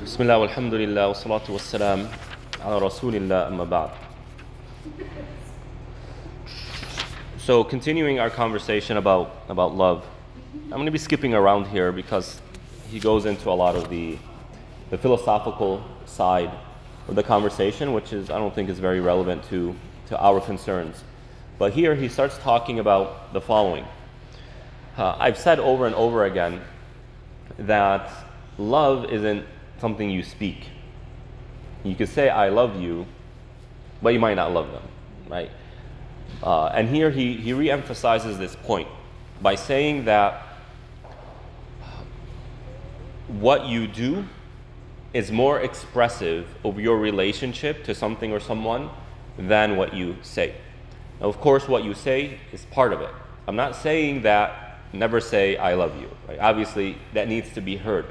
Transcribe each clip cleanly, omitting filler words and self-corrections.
Bismillah, walhamdulillah, wa salatu wa salam ala rasulillah, amma ba'd. So continuing our conversation about love, I'm going to be skipping around here because he goes into a lot of the philosophical side of the conversation, which I don't think is very relevant to our concerns. But here he starts talking about the following. I've said over and over again that love isn't something you speak. You could say, I love you, but you might not love them, right? And here he re-emphasizes this point by saying that what you do is more expressive of your relationship to something or someone than what you say. Now, of course, what you say is part of it. I'm not saying that never say I love you, right? Obviously, that needs to be heard.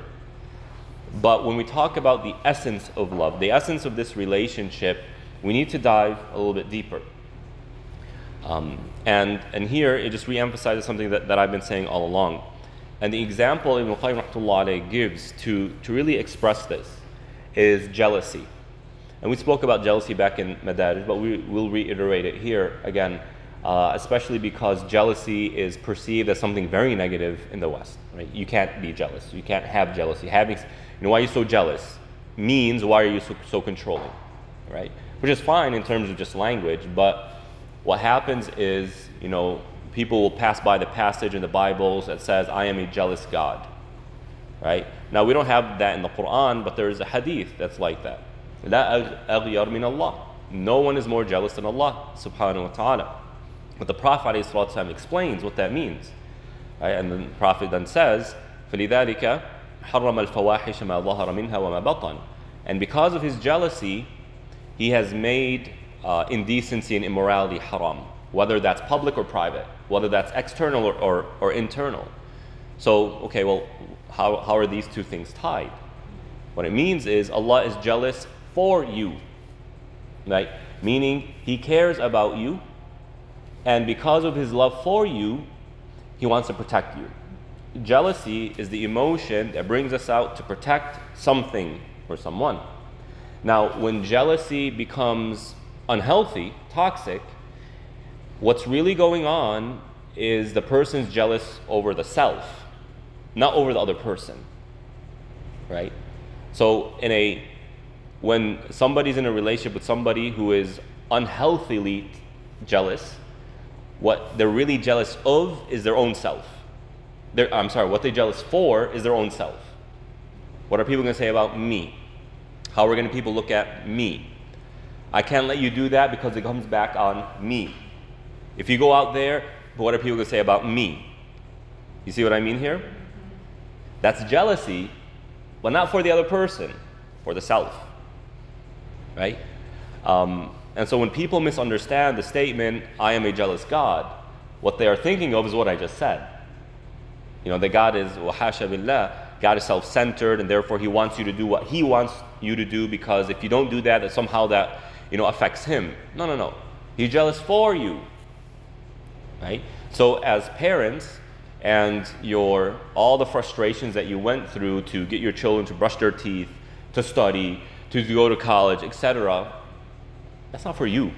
But when we talk about the essence of love, the essence of this relationship, we need to dive a little bit deeper. And here it just re-emphasizes something that I've been saying all along. And the example Ibn Qayyim rahmatullah alayhi gives to really express this is jealousy. And we spoke about jealousy back in Madarij, but we will reiterate it here again, especially because jealousy is perceived as something very negative in the West. Right? You can't be jealous. You can't have jealousy. Why are you so jealous means why are you so controlling, right? Which is fine in terms of just language, but what happens is, people will pass by the passage in the Bibles that says, I am a jealous God, right? Now, we don't have that in the Quran, but there is a hadith that's like that. La aghyar min Allah. No one is more jealous than Allah, subhanahu wa ta'ala. But the Prophet ﷺ explains what that means, right? And the Prophet then says, فَلِذَلِكَ حَرَّمَ الْفَوَاحِشَ مَا ظَهَرَ مِنْهَا وَمَا بَطَنَ. And because of his jealousy, he has made indecency and immorality haram, whether that's public or private, whether that's external or internal. So, okay, well, how are these two things tied? What it means is Allah is jealous for you, right? Meaning he cares about you, and because of his love for you, he wants to protect you. Jealousy is the emotion that brings us out to protect something or someone. Now, when jealousy becomes unhealthy, toxic, what's really going on is the person's jealous over the self, not over the other person, right? So when somebody's in a relationship with somebody who is unhealthily jealous, what they're really jealous of is their own self. What they're jealous for is their own self. What are people going to say about me? How are going to people look at me? I can't let you do that because it comes back on me. If you go out there, what are people going to say about me? You see what I mean here? That's jealousy, but not for the other person, for the self, right? And so when people misunderstand the statement, I am a jealous God, what they are thinking of is what I just said. That God is, وَحَاشَ بِاللَّهِ, God is self-centered, and therefore he wants you to do what he wants you to do, because if you don't do that, somehow that affects him. No. He's jealous for you, right? So as parents, and all the frustrations that you went through to get your children to brush their teeth, to study, to go to college, etc., that's not for you.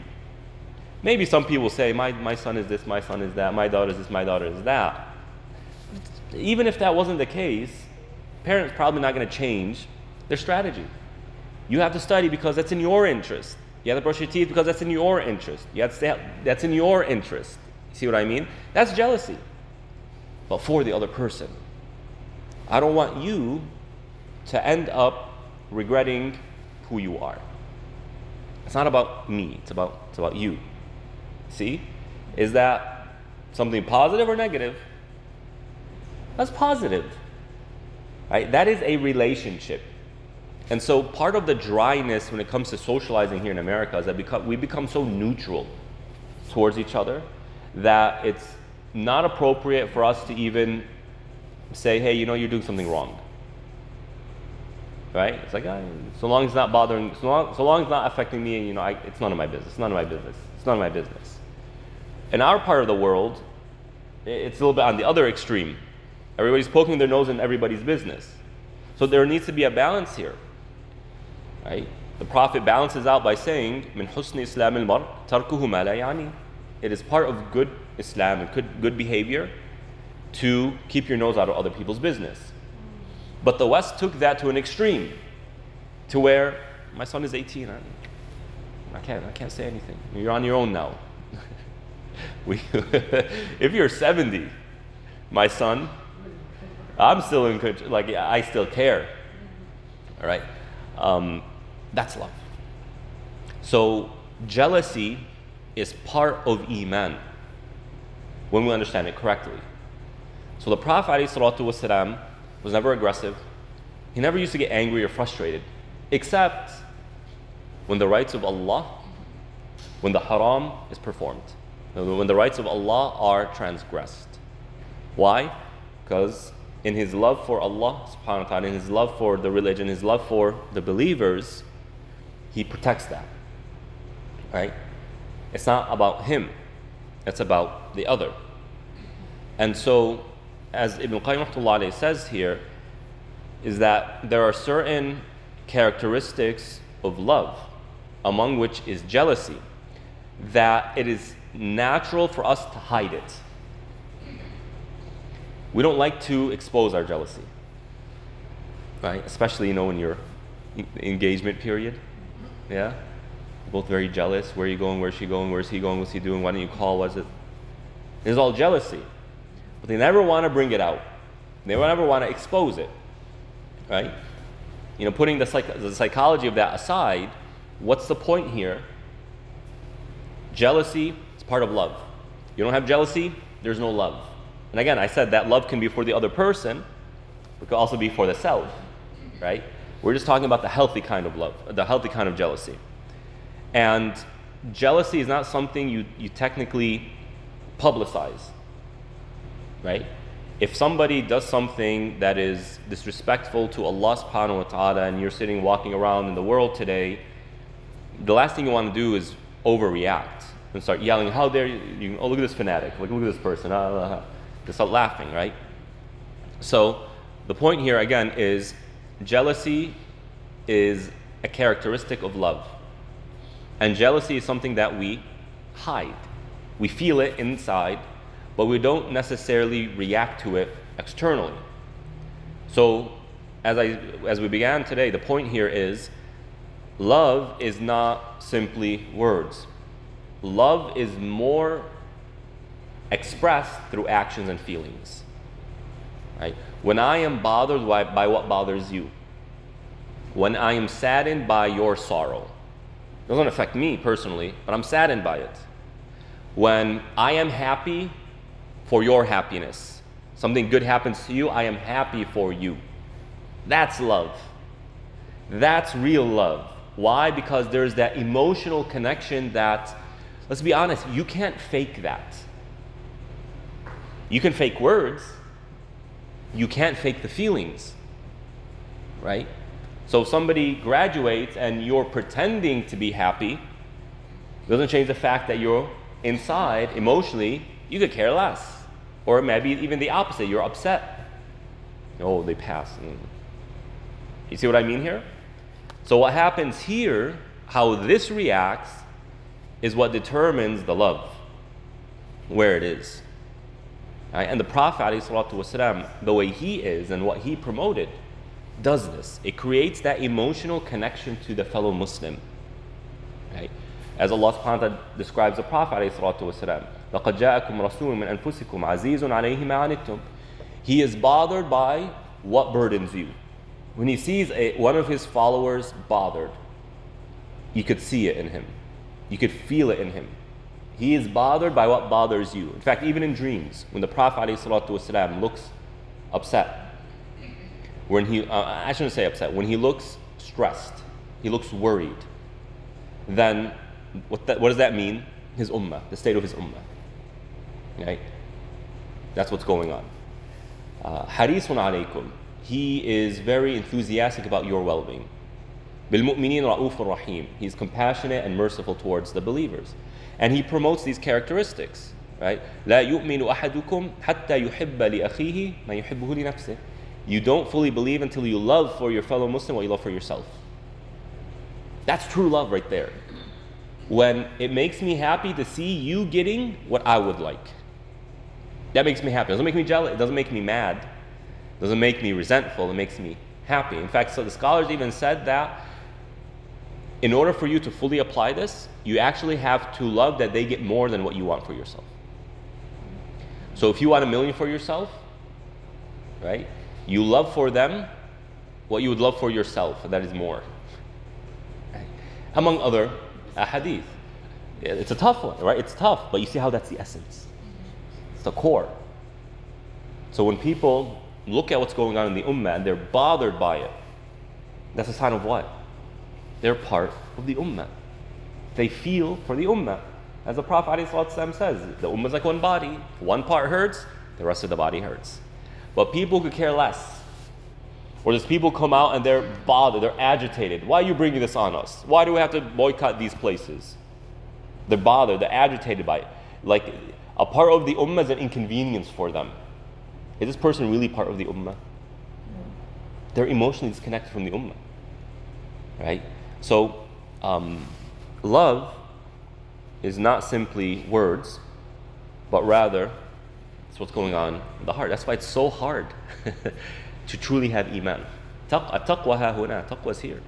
Maybe some people say, my son is this, my son is that, my daughter is this, my daughter is that. Even if that wasn't the case, parents probably not going to change their strategy. You have to study because that's in your interest. You have to brush your teeth because that's in your interest. You have to stay, that's in your interest. See what I mean? That's jealousy. But for the other person. I don't want you to end up regretting who you are. It's not about me, it's about you. See? Is that something positive or negative? That's positive. Right? That is a relationship. And so part of the dryness when it comes to socializing here in America is that we become so neutral towards each other that it's not appropriate for us to even say, hey, you're doing something wrong. Right? It's like, so long as it's not bothering, so long as it's not affecting me, it's none of my business. It's none of my business. It's none of my business. In our part of the world, it's a little bit on the other extreme. Everybody's poking their nose in everybody's business. So there needs to be a balance here. Right? The Prophet balances out by saying, "Min husni Islam al-mar tarkuhu ma la yani." It is part of good Islam and good behavior to keep your nose out of other people's business. But the West took that to an extreme, to where my son is 18. I can't say anything. You're on your own now. If you're 70, my son, I'm still in control. Like, I still care. All right, that's love. So jealousy is part of Iman when we understand it correctly. So the Prophet ﷺ was never aggressive. He never used to get angry or frustrated, except when the rights of Allah, when the haram is performed, when the rights of Allah are transgressed. Why? Because in his love for Allah subhanahu wa ta'ala, in his love for the religion, his love for the believers, he protects that. Right? It's not about him, it's about the other. And so, as Ibn Qayyim rahmatullah alayhi says here, is that there are certain characteristics of love, among which is jealousy, that it is natural for us to hide it. We don't like to expose our jealousy, right? Especially, in your engagement period. Yeah? You're both very jealous. Where are you going? Where's she going? Where's he going? What's he doing? Why don't you call? What's it? It's all jealousy. But they never want to bring it out. They never want to expose it, right? Putting the psychology of that aside, what's the point here? Jealousy is part of love. You don't have jealousy, there's no love. And again, I said that love can be for the other person, but it could also be for the self, right? We're just talking about the healthy kind of love, the healthy kind of jealousy. And jealousy is not something you technically publicize, right? If somebody does something that is disrespectful to Allah subhanahu wa ta'ala, and you're walking around in the world today, the last thing you want to do is overreact and start yelling, "How dare you, oh, look at this fanatic, look at this person, Just start laughing, right? So the point here again is jealousy is a characteristic of love. And jealousy is something that we hide. We feel it inside, but we don't necessarily react to it externally. So as we began today, the point here is love is not simply words. Love is more expressed through actions and feelings. Right? When I am bothered by what bothers you, when I am saddened by your sorrow, it doesn't affect me personally, but I'm saddened by it. When I am happy for your happiness, something good happens to you, I am happy for you. That's love. That's real love. Why? Because there's that emotional connection that, let's be honest, you can't fake that. You can fake words. You can't fake the feelings, right? So if somebody graduates and you're pretending to be happy, it doesn't change the fact that you're inside, emotionally, you could care less. Or maybe even the opposite, you're upset. Oh, they passed. You see what I mean here? So what happens here, how this reacts, is what determines the love, where it is. Right? And the Prophet ﷺ, the way he is and what he promoted, does this. It creates that emotional connection to the fellow Muslim. Right? As Allah subhanahu wa ta'ala describes the Prophet ﷺ, لَقَدْ جَاءَكُمْ رَسُولٌ مِّنْ أَنفُسِكُمْ عَزِيزٌ عَلَيْهِ مَا عَنِتُّمْ. He is bothered by what burdens you. When he sees one of his followers bothered, you could see it in him. You could feel it in him. He is bothered by what bothers you. In fact, even in dreams, when the Prophet ﷺ looks upset, when I shouldn't say upset, when he looks stressed, he looks worried, then what does that mean? His ummah, the state of his ummah. Right? That's what's going on. Harisun alaykum. He is very enthusiastic about your well-being. Bil-mu'minin ra'ufur rahim. He's compassionate and merciful towards the believers. And he promotes these characteristics, right? لا يؤمن أحدكم حتى يحب لأخيه ما يحبه لنفسه. You don't fully believe until you love for your fellow Muslim what you love for yourself. That's true love right there. When it makes me happy to see you getting what I would like. That makes me happy. It doesn't make me jealous. It doesn't make me mad. It doesn't make me resentful. It makes me happy. In fact, so the scholars even said that in order for you to fully apply this, you actually have to love that they get more than what you want for yourself. So if you want $1 million for yourself, right, you love for them what you would love for yourself, and that is more. Right? Among other hadith. It's a tough one, right? It's tough, but you see how that's the essence. It's the core. So when people look at what's going on in the ummah and they're bothered by it, that's a sign of what? They're part of the ummah. They feel for the ummah. As the Prophet ﷺ says, the ummah is like one body. One part hurts, the rest of the body hurts. But people could care less. Or there's people come out and they're bothered, they're agitated. Why are you bringing this on us? Why do we have to boycott these places? They're bothered, they're agitated by it. Like a part of the ummah is an inconvenience for them. Is this person really part of the ummah? They're emotionally disconnected from the ummah. Right? So, love is not simply words, but rather it's what's going on in the heart. That's why it's so hard to truly have iman. Taqwa ha huna, taqwa is here.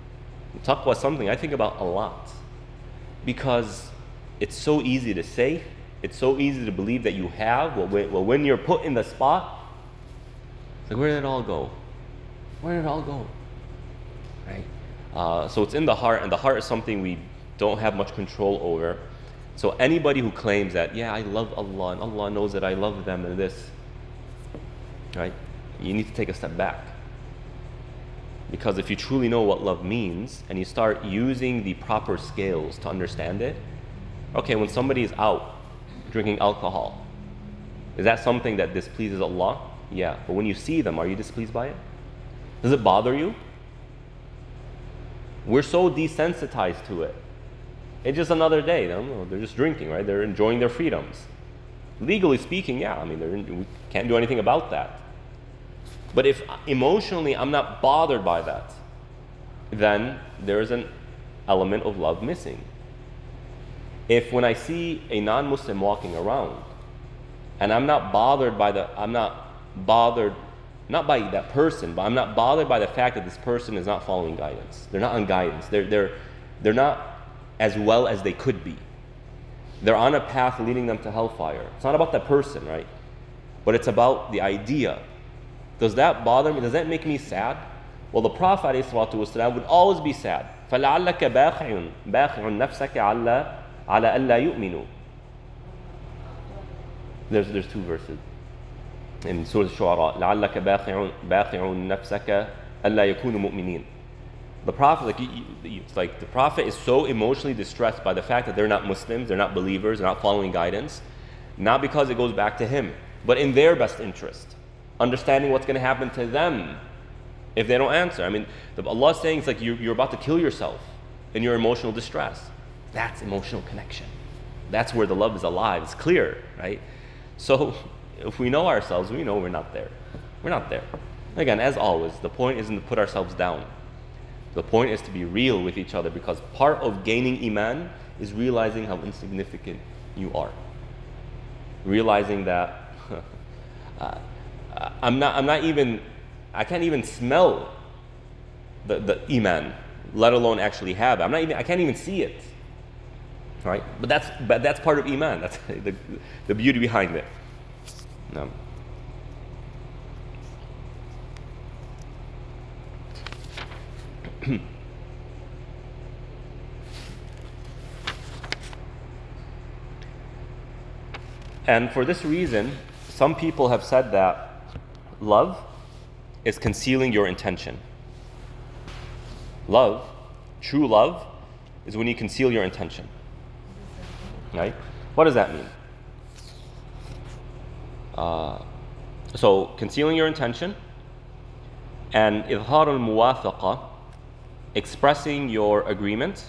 Taqwa is something I think about a lot because it's so easy to say, it's so easy to believe that you have. Well, when you're put in the spot, it's like, where did it all go? Where did it all go? Right? So it's in the heart, and the heart is something we don't have much control over. So anybody who claims that, yeah, I love Allah, and Allah knows that I love them and this, right? You need to take a step back. Because if you truly know what love means, and you start using the proper scales to understand it, okay, when somebody is out drinking alcohol, is that something that displeases Allah? Yeah, but when you see them, are you displeased by it? Does it bother you? We're so desensitized to it. It's just another day. They're just drinking, right? They're enjoying their freedoms. Legally speaking, yeah, I mean, we can't do anything about that. But if emotionally I'm not bothered by that, then there's an element of love missing. If when I see a non-Muslim walking around, and I'm not bothered by not by that person, but I'm not bothered by the fact that this person is not following guidance. They're not on guidance. They're not as well as they could be. They're on a path leading them to hellfire. It's not about that person, right? But it's about the idea. Does that bother me? Does that make me sad? Well, the Prophet ﷺ would always be sad. فَلَعَلَّكَ بَاخِعٌ نَفْسَكَ عَلَى أَلَّا يُؤْمِنُوا. There's two verses in Surah Al-Shu'ara. لَعَلَّكَ بَاخِعٌ نَفْسَكَ أَلَّا يَكُونُوا مُؤْمِنِينَ. The Prophet, the Prophet is so emotionally distressed by the fact that they're not Muslims, they're not believers, they're not following guidance, not because it goes back to him, but in their best interest. Understanding what's going to happen to them if they don't answer. I mean, Allah is saying it's like you're about to kill yourself in your emotional distress. That's emotional connection. That's where the love is alive. It's clear, right? So if we know ourselves, we know we're not there. We're not there. Again, as always, the point isn't to put ourselves down. The point is to be real with each other, because part of gaining iman is realizing how insignificant you are. Realizing that I can't even smell the iman, let alone actually have it. I can't even see it. Right? But that's part of iman. That's the beauty behind it. No. And for this reason, some people have said that love is concealing your intention. Love, true love, is when you conceal your intention. Right? What does that mean? So concealing your intention, and إظهار الموافقة, expressing your agreement.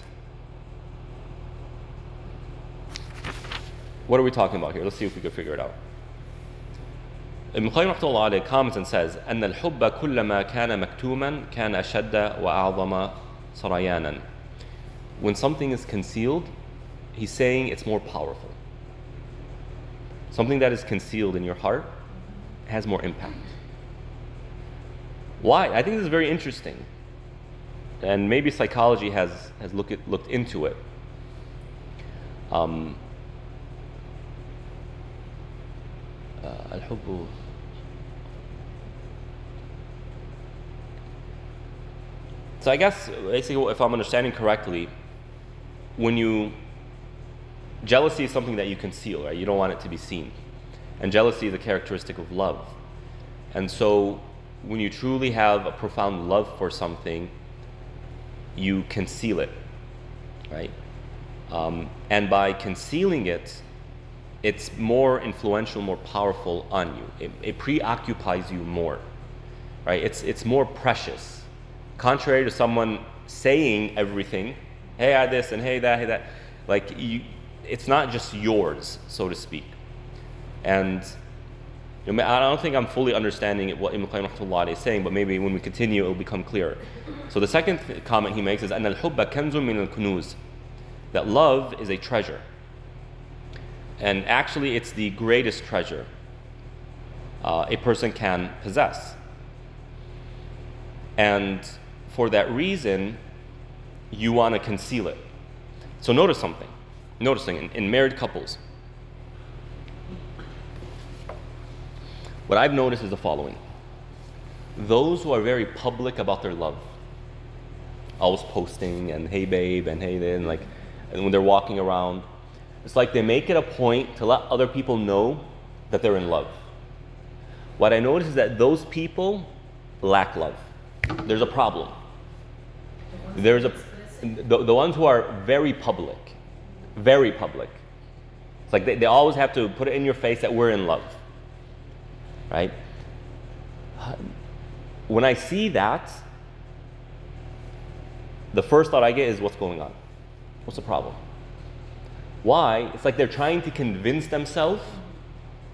What are we talking about here? Let's see if we can figure it out. Ibn Qayyim rahmatullah alayhi comments and says, أن الحب كلما كان مكتوما كان أشد وأعظم سريانا. when something is concealed, he's saying it's more powerful. Something that is concealed in your heart has more impact. Why? I think this is very interesting. And maybe psychology has looked into it. الحب. So I guess basically, if I'm understanding correctly, jealousy is something that you conceal, right? You don't want it to be seen. And jealousy is a characteristic of love. And so when you truly have a profound love for something, you conceal it, right? And by concealing it, it's more influential, more powerful on you. It preoccupies you more, right? It's more precious. Contrary to someone saying everything, hey, I had this and hey, that, hey, that. Like, it's not just yours, so to speak. And I don't think I'm fully understanding what Ibn Qayyim rahmatullah is saying, but maybe when we continue, it will become clearer. So the second comment he makes is أَنَّ الْحُبَّ كَنْزٌ مِنَ الْكُنُوزِ, that love is a treasure. And actually, it's the greatest treasure a person can possess. And for that reason, you want to conceal it. So noticing in married couples, what I've noticed is the following. Those who are very public about their love, always posting and hey babe and hey then, and when they're walking around, it's like they make it a point to let other people know that they're in love. What I notice is that those people lack love. There's a problem. The ones who are very public. It's like they always have to put it in your face that we're in love, right? When I see that, the first thought I get is, what's going on? What's the problem? Why? It's like they're trying to convince themselves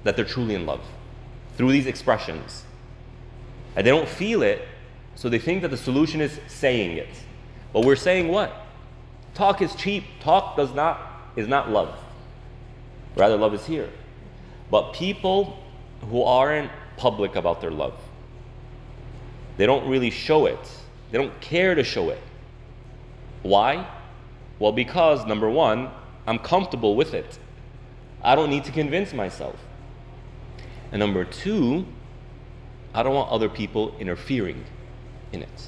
that they're truly in love through these expressions. And they don't feel it, so they think that the solution is saying it. But we're saying what? Talk is cheap. Talk is not love. Rather, love is here. But people who aren't public about their love, they don't really show it. They don't care to show it. Why? Well, because number one, I'm comfortable with it. I don't need to convince myself. And number two, I don't want other people interfering in it.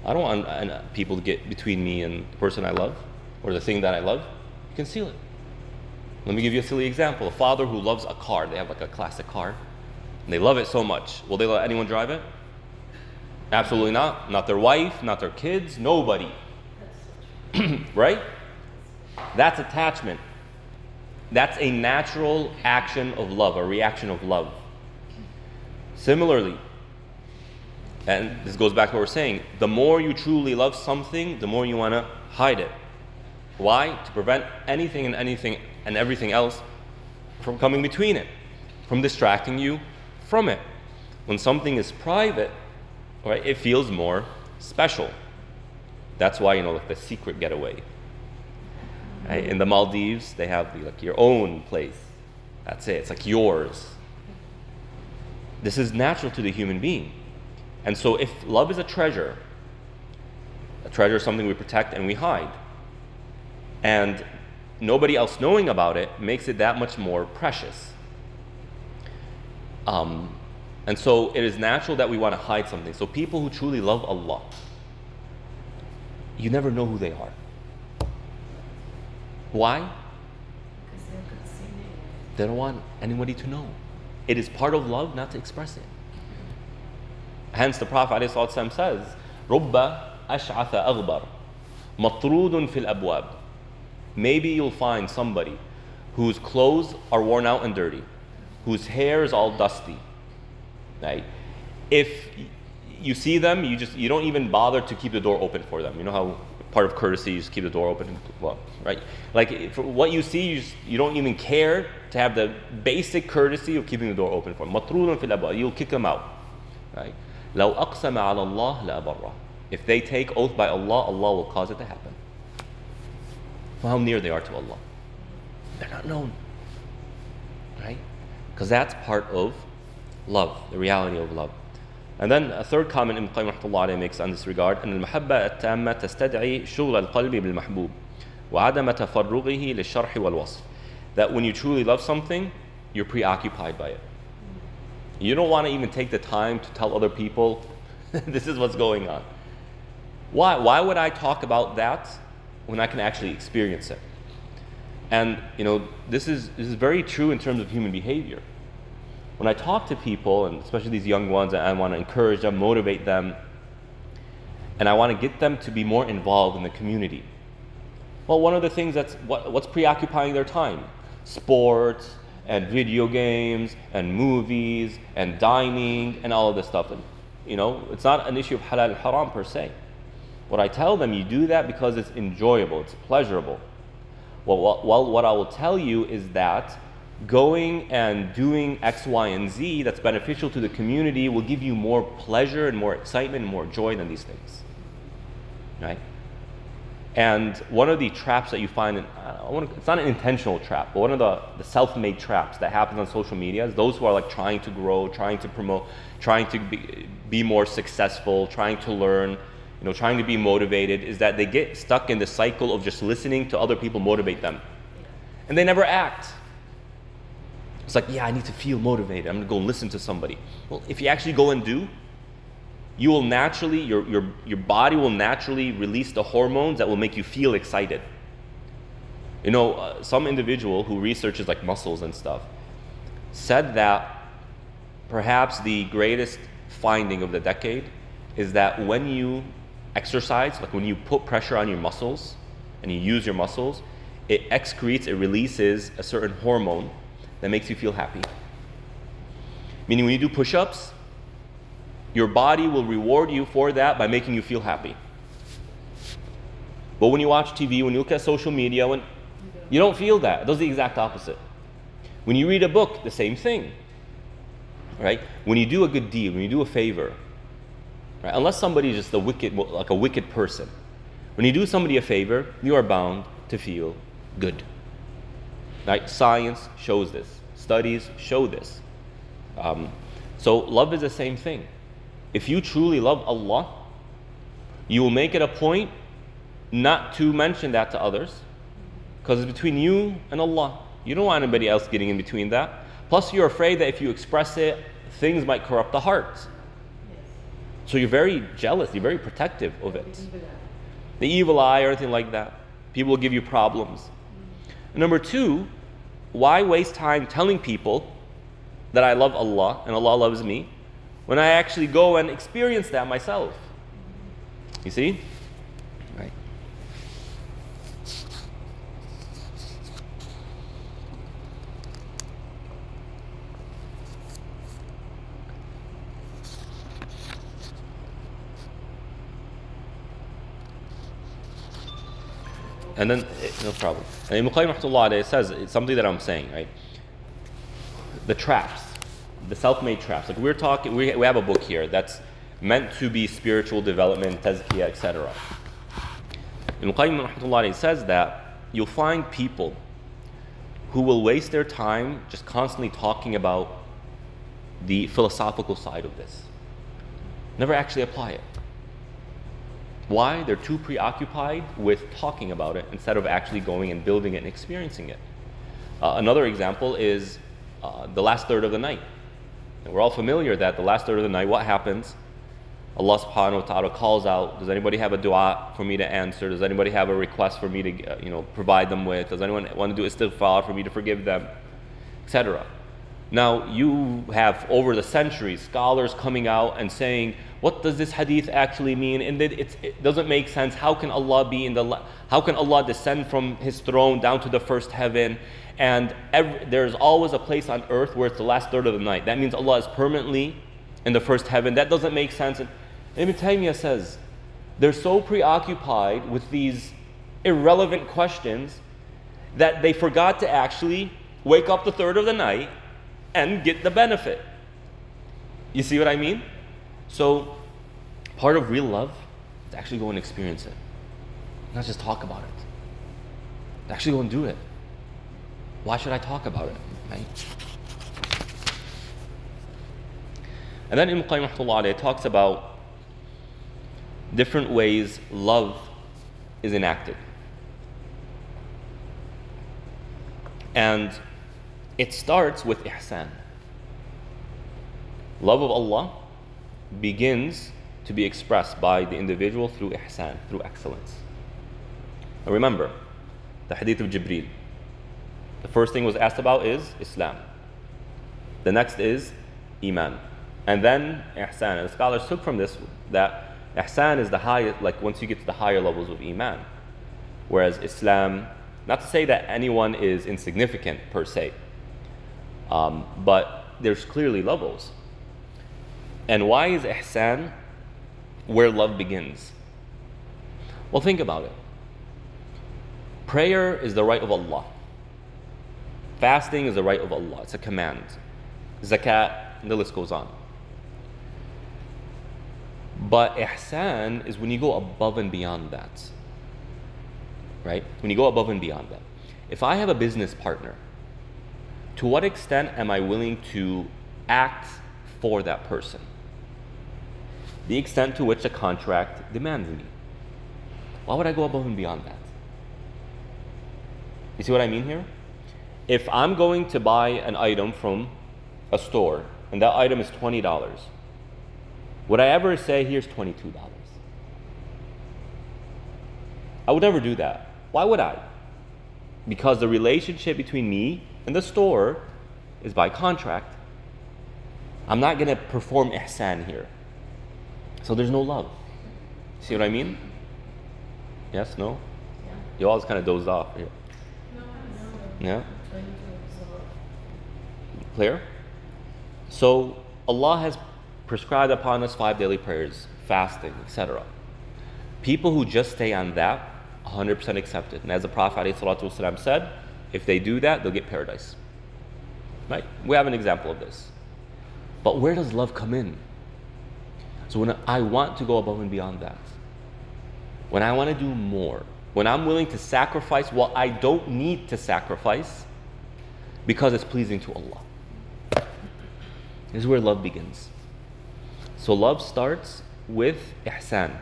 I don't want people to get between me and the person I love or the thing that I love. Conceal it. Let me give you a silly example. A father who loves a car, they have like a classic car, and they love it so much. Will they let anyone drive it? Absolutely not. Not their wife, not their kids, nobody. Right? That's attachment. That's a natural action of love, a reaction of love. Similarly, and this goes back to what we're saying, the more you truly love something, the more you want to hide it. Why? To prevent anything and everything else from coming between it, from distracting you from it. When something is private, right, it feels more special. That's why, like the secret getaway. Right? In the Maldives, they have your own place. That's it. It's like yours. This is natural to the human being. And so if love is a treasure is something we protect and we hide. And nobody else knowing about it makes it that much more precious. And so it is natural that we want to hide something. So people who truly love Allah, you never know who they are. Why? Because they're concealing it. They don't want anybody to know. It is part of love not to express it. Hence the Prophet ﷺ says, رُبَّ أَشْعَثَ أَغْبَرَ مَطْرُودٌ فِي الْأَبْوَابِ. Maybe you'll find somebody whose clothes are worn out and dirty, whose hair is all dusty. Right? If you see them, you don't even bother to keep the door open for them. You know how part of courtesy is keep the door open? Well, right? Like for what you see, you don't even care to have the basic courtesy of keeping the door open for them. مَطْرُودٌ فِي الْأَبْوَابِ. You'll kick them out. Right? لَوْ أَقْسَمَ عَلَى اللَّهِ لَأَبَرَّهُ. if they take oath by Allah, Allah will cause it to happen. Well, how near they are to Allah. They're not known. Right? Because that's part of love, the reality of love. And then a third comment Ibn Qayyim rahmatullah alayhi makes on this regard, أن المحبة التامة تستدعي شغل القلب بالمحبوب وعدم تفرغه للشرح والوصف. That when you truly love something, you're preoccupied by it. You don't want to even take the time to tell other people, this is what's going on. Why? Why would I talk about that when I can actually experience it? And this is very true in terms of human behavior. When I talk to people, and especially these young ones, I want to encourage them, motivate them, and I want to get them to be more involved in the community. Well, one of the things what's preoccupying their time? Sports, and video games, and movies, and dining, and all of this stuff. And, it's not an issue of halal and haram per se. What I tell them, you do that because it's enjoyable, it's pleasurable. Well, what I will tell you is that going and doing X, Y, and Z that's beneficial to the community will give you more pleasure and more excitement and more joy than these things. Right? And one of the traps that you find, it's not an intentional trap, but one of the self-made traps that happens on social media is those who are like trying to grow, trying to promote, trying to be more successful, trying to learn, trying to be motivated, is that they get stuck in the cycle of just listening to other people motivate them. And they never act. It's like, yeah, I need to feel motivated. I'm going to go listen to somebody. Well, if you actually go and do, you will naturally, your body will naturally release the hormones that will make you feel excited. Some individual who researches like muscles and stuff said that perhaps the greatest finding of the decade is that when you exercise, like when you put pressure on your muscles and you use your muscles, it releases a certain hormone that makes you feel happy. Meaning when you do push-ups, your body will reward you for that by making you feel happy. But when you watch TV, when you look at social media, you don't feel that. It does the exact opposite. When you read a book, the same thing. Right? When you do a good deed, when you do a favor, right? Unless somebody is just a wicked person, when you do somebody a favor, you are bound to feel good. Right? Science shows this. Studies show this. So love is the same thing. If you truly love Allah, you will make it a point not to mention that to others, because it's between you and Allah. You don't want anybody else getting in between that. Plus, you're afraid that if you express it, things might corrupt the heart. So you're very jealous, you're very protective of it. The evil eye or anything like that. People will give you problems. Number two, why waste time telling people that I love Allah and Allah loves me when I actually go and experience that myself? You see? Right. And then, no problem. And Ibn Qayyim rahmatullah alayhi says, it's something that I'm saying, right? The traps, the self-made traps. Like we're talking, we have a book here that's meant to be spiritual development, tazkiyah, etc. Ibn Qayyim rahmatullah alayhi says that you'll find people who will waste their time just constantly talking about the philosophical side of this. Never actually apply it. Why? They're too preoccupied with talking about it instead of actually going and building it and experiencing it. Another example is the last third of the night. And we're all familiar that the last third of the night, what happens? Allah subhanahu wa ta'ala calls out, does anybody have a dua for me to answer? Does anybody have a request for me to provide them with? Does anyone want to do istighfar for me to forgive them? Etc. Now, you have, over the centuries, scholars coming out and saying, what does this hadith actually mean? And it doesn't make sense. How can Allah how can Allah descend from His throne down to the first heaven? And there's always a place on earth where it's the last third of the night. That means Allah is permanently in the first heaven. That doesn't make sense. And Ibn Taymiyyah says, they're so preoccupied with these irrelevant questions that they forgot to actually wake up the third of the night and get the benefit. You see what I mean? So part of real love To actually go and experience it. Not just talk about it. To actually go and do it. Why should I talk about it? Right? And then Ibn Qayyim rahmatullah alayhi talks about different ways love is enacted. And it starts with ihsan. Love of Allah begins to be expressed by the individual through ihsan, through excellence. Now remember, the hadith of Jibreel. The first thing was asked about is Islam. The next is Iman. And then ihsan. And the scholars took from this that ihsan is the highest, like once you get to the higher levels of Iman. Whereas Islam, not to say that anyone is insignificant per se, but there's clearly levels. And why is ihsan where love begins? Well, think about it. Prayer is the right of Allah. Fasting is the right of Allah. It's a command. Zakat, and the list goes on. But ihsan is when you go above and beyond that. Right? When you go above and beyond that. If I have a business partner, to what extent am I willing to act for that person? The extent to which the contract demands me. Why would I go above and beyond that? You see what I mean here? If I'm going to buy an item from a store and that item is $20, would I ever say, here's $22? I would never do that. Why would I? Because the relationship between me and the store is by contract. I'm not going to perform ihsan here. So there's no love. See what I mean? Yes? No? Yeah. You all just kind of dozed off here. No. Yeah? I'm trying to absorb. Clear? So Allah has prescribed upon us 5 daily prayers, fasting, etc. People who just stay on that, 100% accepted. And as the Prophet ﷺ said, if they do that, they'll get paradise. Right? We have an example of this. But where does love come in? So when I want to go above and beyond that, when I want to do more, when I'm willing to sacrifice what I don't need to sacrifice because it's pleasing to Allah. This is where love begins. So love starts with ihsan.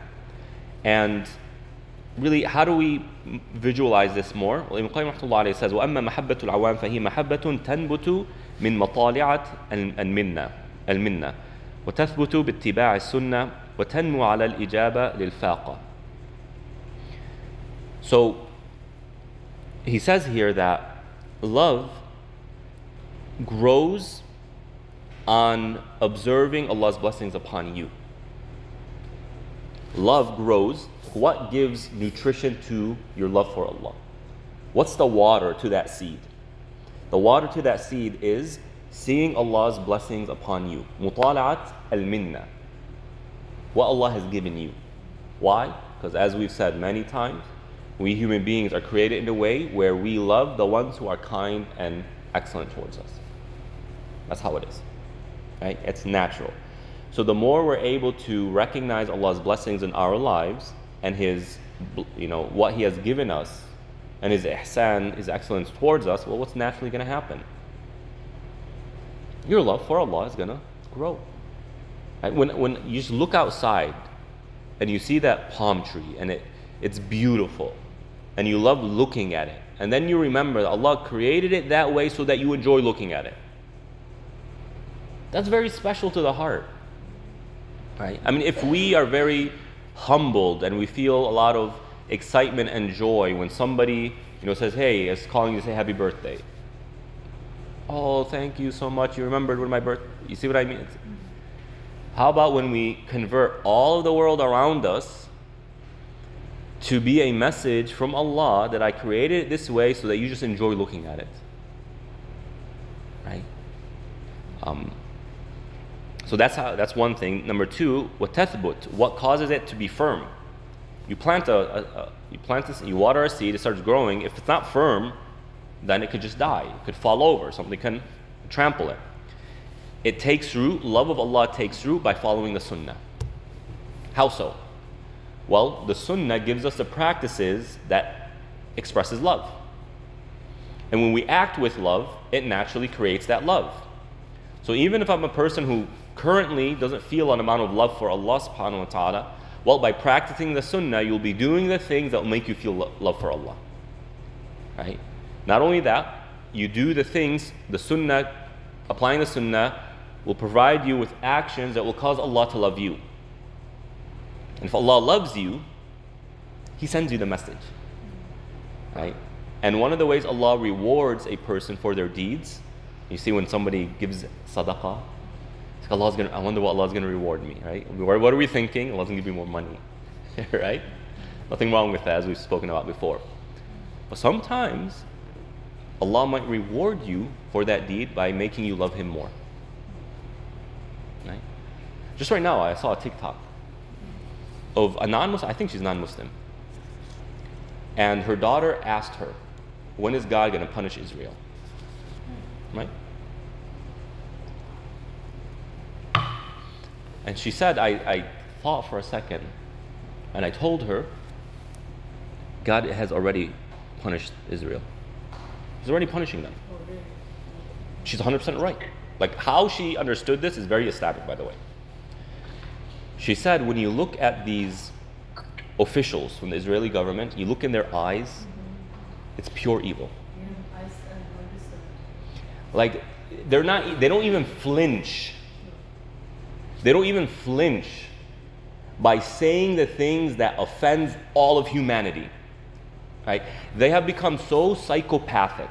And really, how do we visualize this more? Well, Ibn Qayyim rahmatullah alayhi says, وَأَمَّا مَحَبَّةُ الْعَوَامِ فَهِي مَحَبَّةٌ تَنْبُتُ مِنْ مَطَالِعَةِ الْمِنَّةِ وتثبت باتباع السنة وتنمو على الإجابة للفاقة. So he says here that love grows on observing Allah's blessings upon you. Love grows. What gives nutrition to your love for Allah? What's the water to that seed? The water to that seed is seeing Allah's blessings upon you. Mutala'at al-minna. What Allah has given you. Why? Because as we've said many times, we human beings are created in a way where we love the ones who are kind and excellent towards us. That's how it is. Right? It's natural. So the more we're able to recognize Allah's blessings in our lives and His, what He has given us and His ihsan, His excellence towards us, well, what's naturally going to happen? Your love for Allah is going to grow. Right? When you just look outside and you see that palm tree and it's beautiful and you love looking at it, and then you remember that Allah created it that way so that you enjoy looking at it. That's very special to the heart. Right? I mean, if we are very humbled and we feel a lot of excitement and joy when somebody says, hey, is calling you to say happy birthday. Oh, thank you so much. You remembered when my birthday. You see what I mean? How about when we convert all of the world around us to be a message from Allah that I created it this way so that you just enjoy looking at it? Right? So that's one thing. Number two, وَتَثْبُتْ. What causes it to be firm? You plant this, you water a seed, it starts growing. If it's not firm, then it could just die. It could fall over. Something can trample it. It takes root. Love of Allah takes root by following the sunnah. How so? Well, the sunnah gives us the practices that expresses love. And when we act with love, it naturally creates that love. So even if I'm a person who currently doesn't feel an amount of love for Allah subhanahu wa ta'ala, well, by practicing the sunnah, you'll be doing the things that will make you feel love for Allah. Right? Not only that, you do the things, the sunnah, applying the sunnah will provide you with actions that will cause Allah to love you. And if Allah loves you, He sends you the message. Right? And one of the ways Allah rewards a person for their deeds, you see when somebody gives sadaqah, it's like I wonder what Allah's going to reward me, right? What are we thinking? Allah's going to give me more money, right? Nothing wrong with that, as we've spoken about before. But sometimes Allah might reward you for that deed by making you love Him more. Right? Just right now, I saw a TikTok of a non-Muslim, I think she's non-Muslim, and her daughter asked her, when is God going to punish Israel? Right? And she said, I thought for a second, and I told her, God has already punished Israel. He's already punishing them. She's 100% right. Like, how she understood this is very established, by the way. She said, when you look at these officials from the Israeli government, you look in their eyes, it's pure evil. Like, they don't even flinch. They don't even flinch by saying the things that offends all of humanity. Right? They have become so psychopathic,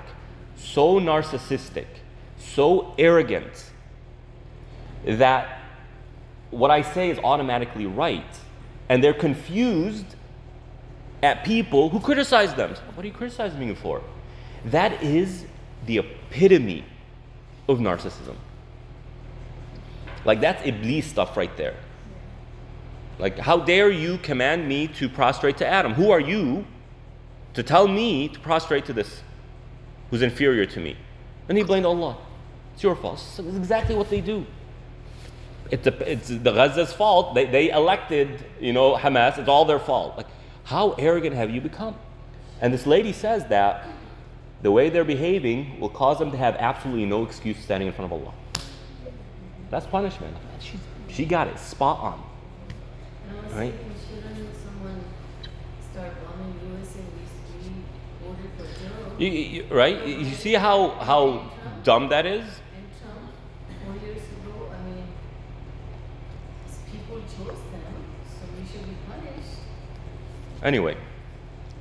so narcissistic, so arrogant that what I say is automatically right. And they're confused at people who criticize them. What are you criticizing me for? That is the epitome of narcissism. Like, that's Iblis stuff right there. Like, how dare you command me to prostrate to Adam? Who are you to tell me to prostrate to this who's inferior to me? And he blamed Allah. It's your fault. So it's exactly what they do. It's the Gaza's fault. They elected, Hamas. It's all their fault. Like, how arrogant have you become? And this lady says that the way they're behaving will cause them to have absolutely no excuse standing in front of Allah. That's punishment. She got it spot on. Right? Shouldn't someone start bombing US and we ordered for Joe? Right? You see how dumb that is? And Trump, 4 years ago, I mean, people chose them, so we should be punished. Anyway,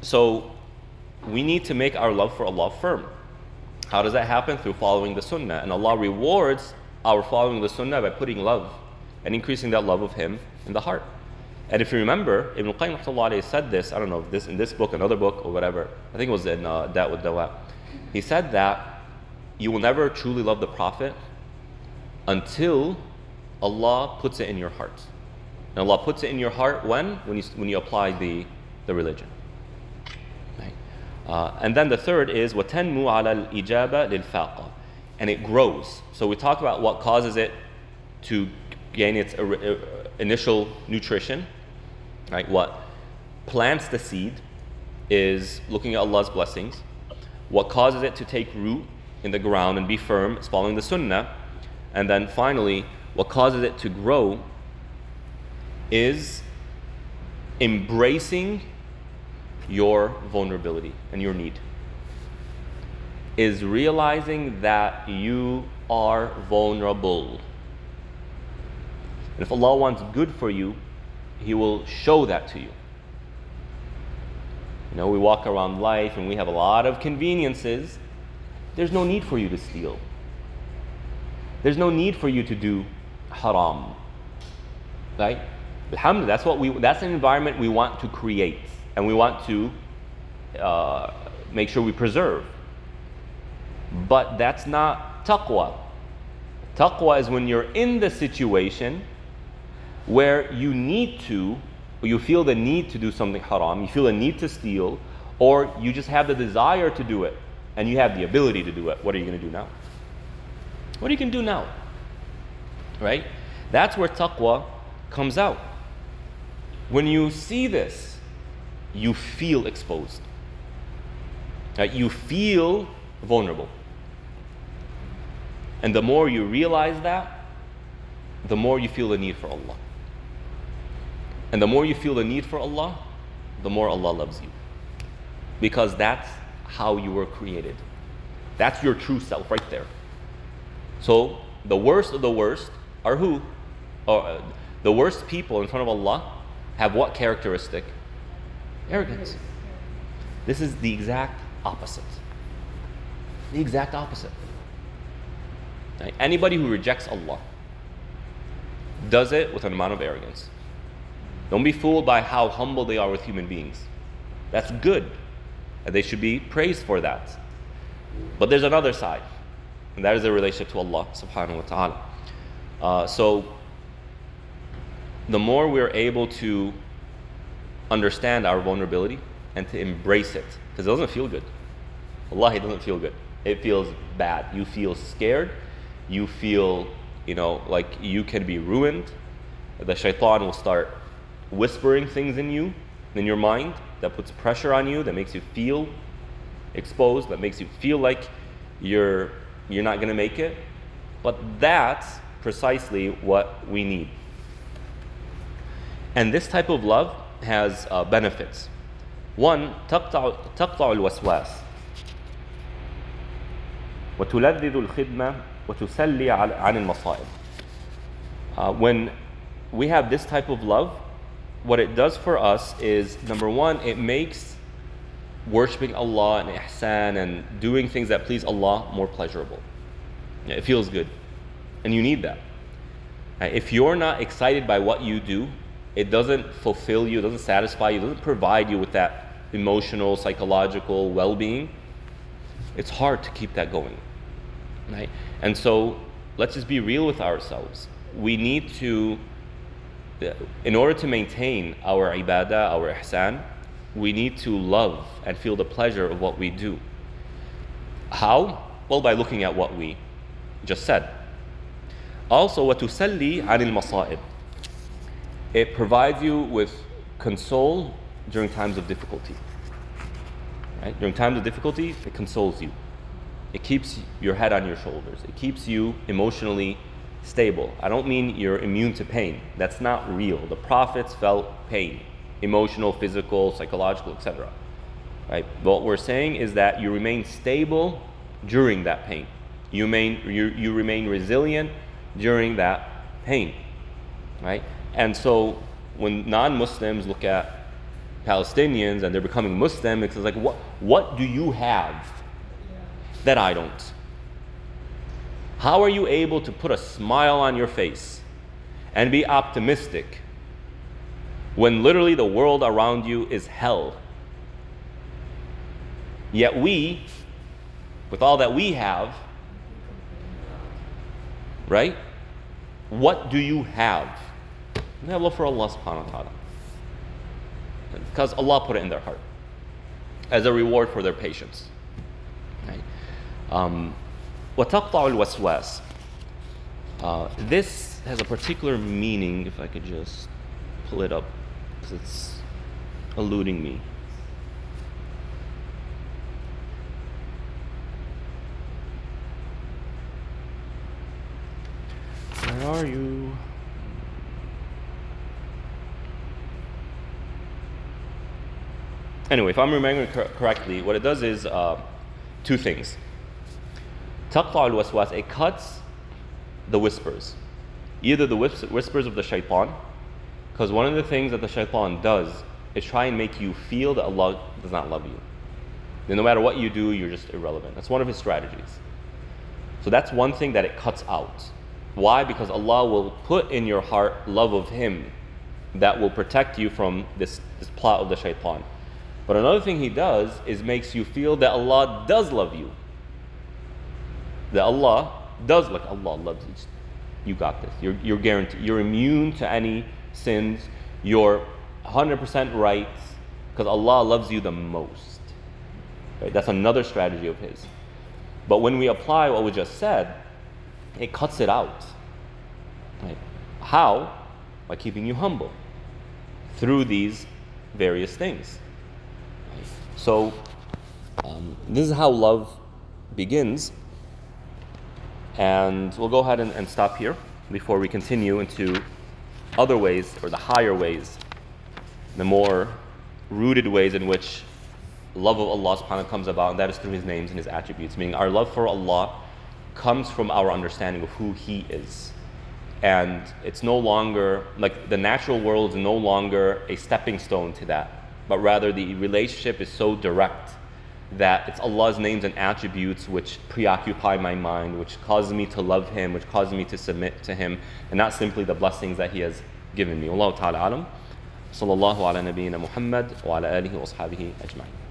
so we need to make our love for Allah firm. How does that happen? Through following the sunnah. And Allah rewards our following the sunnah by putting love and increasing that love of Him in the heart. And if you remember, Ibn Qayyim said this, I don't know if this in this book, another book, or whatever, I think it was in Da'wat Dawa. He said that you will never truly love the Prophet until Allah puts it in your heart. And Allah puts it in your heart when you apply the religion. Right? And then the third is وَتَنْمُوا عَلَى الْإِجَابَةِ لِلْفَاقَةِ. And it grows. So we talked about what causes it to gain its initial nutrition. Right? What plants the seed is looking at Allah's blessings. What causes it to take root in the ground and be firm is following the sunnah. And then finally, what causes it to grow is embracing your vulnerability and your need. Is realizing that you are vulnerable. And if Allah wants good for you, He will show that to you. We walk around life and we have a lot of conveniences. There's no need for you to steal. There's no need for you to do haram. Right? Alhamdulillah, that's an environment we want to create and we want to make sure we preserve. But that's not taqwa. Taqwa is when you're in the situation where you feel the need to do something haram, you feel the need to steal, or you just have the desire to do it, and you have the ability to do it. What are you going to do now? What are you going to do now? Right? That's where taqwa comes out. When you see this, you feel exposed. Right? You feel vulnerable. And the more you realize that, the more you feel the need for Allah. And the more you feel the need for Allah, the more Allah loves you. Because that's how you were created. That's your true self right there. So the worst of the worst are who? The worst people in front of Allah have what characteristic? Arrogance. This is the exact opposite. The exact opposite. Right? Anybody who rejects Allah does it with an amount of arrogance. Don't be fooled by how humble they are with human beings. That's good. And they should be praised for that. But there's another side. And that is the relationship to Allah subhanahu wa ta'ala. So the more we're able to understand our vulnerability and to embrace it, because it doesn't feel good. Wallahi, it doesn't feel good. It feels bad. You feel scared. You feel, like you can be ruined. The shaitan will start whispering things in you, in your mind, that puts pressure on you, that makes you feel exposed, that makes you feel like you're not going to make it. But that's precisely what we need. And this type of love has benefits. One, تقطع الوسواس وتلذذ الخدمة وتسلي عن المصائب. When we have this type of love, what it does for us is, number one, it makes worshiping Allah and ihsan and doing things that please Allah more pleasurable. It feels good. And you need that. If you're not excited by what you do, it doesn't fulfill you, it doesn't satisfy you, it doesn't provide you with that emotional, psychological well-being, it's hard to keep that going. Right? And so let's just be real with ourselves. We need to, in order to maintain our ibadah, our ihsan, we need to love and feel the pleasure of what we do. How? Well, by looking at what we just said. Also, وَتُسَلِّي عَنِ الْمَصَائِبِ. It provides you with console during times of difficulty. Right? During times of difficulty, it consoles you. It keeps your head on your shoulders. It keeps you emotionally stable. I don't mean you're immune to pain. That's not real. The prophets felt pain, emotional, physical, psychological, etc. Right? But what we're saying is that you remain stable during that pain. You remain resilient during that pain. Right? And so when non-Muslims look at Palestinians and they're becoming Muslim, it's like, what do you have that I don't? How are you able to put a smile on your face and be optimistic when literally the world around you is hell? Yet we, with all that we have, right? What do you have? You have love for Allah subhanahu wa ta'ala. Because Allah put it in their heart as a reward for their patience. Right? وَتَقْطَعُ الْوَسْوَاسِ. This has a particular meaning, if I could just pull it up, because it's eluding me. Where are you? Anyway, if I'm remembering correctly, what it does is two things. تقطع الوسواس, it cuts the whispers. Either the whispers of the shaitan, because one of the things that the shaitan does is try and make you feel that Allah does not love you. Then no matter what you do, you're just irrelevant. That's one of his strategies. So that's one thing that it cuts out. Why? Because Allah will put in your heart love of Him that will protect you from this plot of the shaitan. But another thing He does is makes you feel that Allah does love you. That Allah does, like Allah loves you. You got this. You're guaranteed. You're immune to any sins. You're 100% right because Allah loves you the most. Right? That's another strategy of His. But when we apply what we just said, it cuts it out. Right? How? By keeping you humble. through these various things. So this is how love begins. And we'll go ahead and stop here before we continue into other ways, or the higher ways, the more rooted ways in which love of Allah subhanahu wa ta'ala comes about, and that is through His names and His attributes. Meaning our love for Allah comes from our understanding of who He is. And it's no longer, like the natural world is no longer a stepping stone to that, but rather the relationship is so direct that it's Allah's names and attributes which preoccupy my mind, which causes me to love Him, which causes me to submit to Him, and not simply the blessings that He has given me. Wallahu ta'ala alam. Sallallahu ala nabiyyina Muhammad wa ala alihi wa ashabihi ajma'in.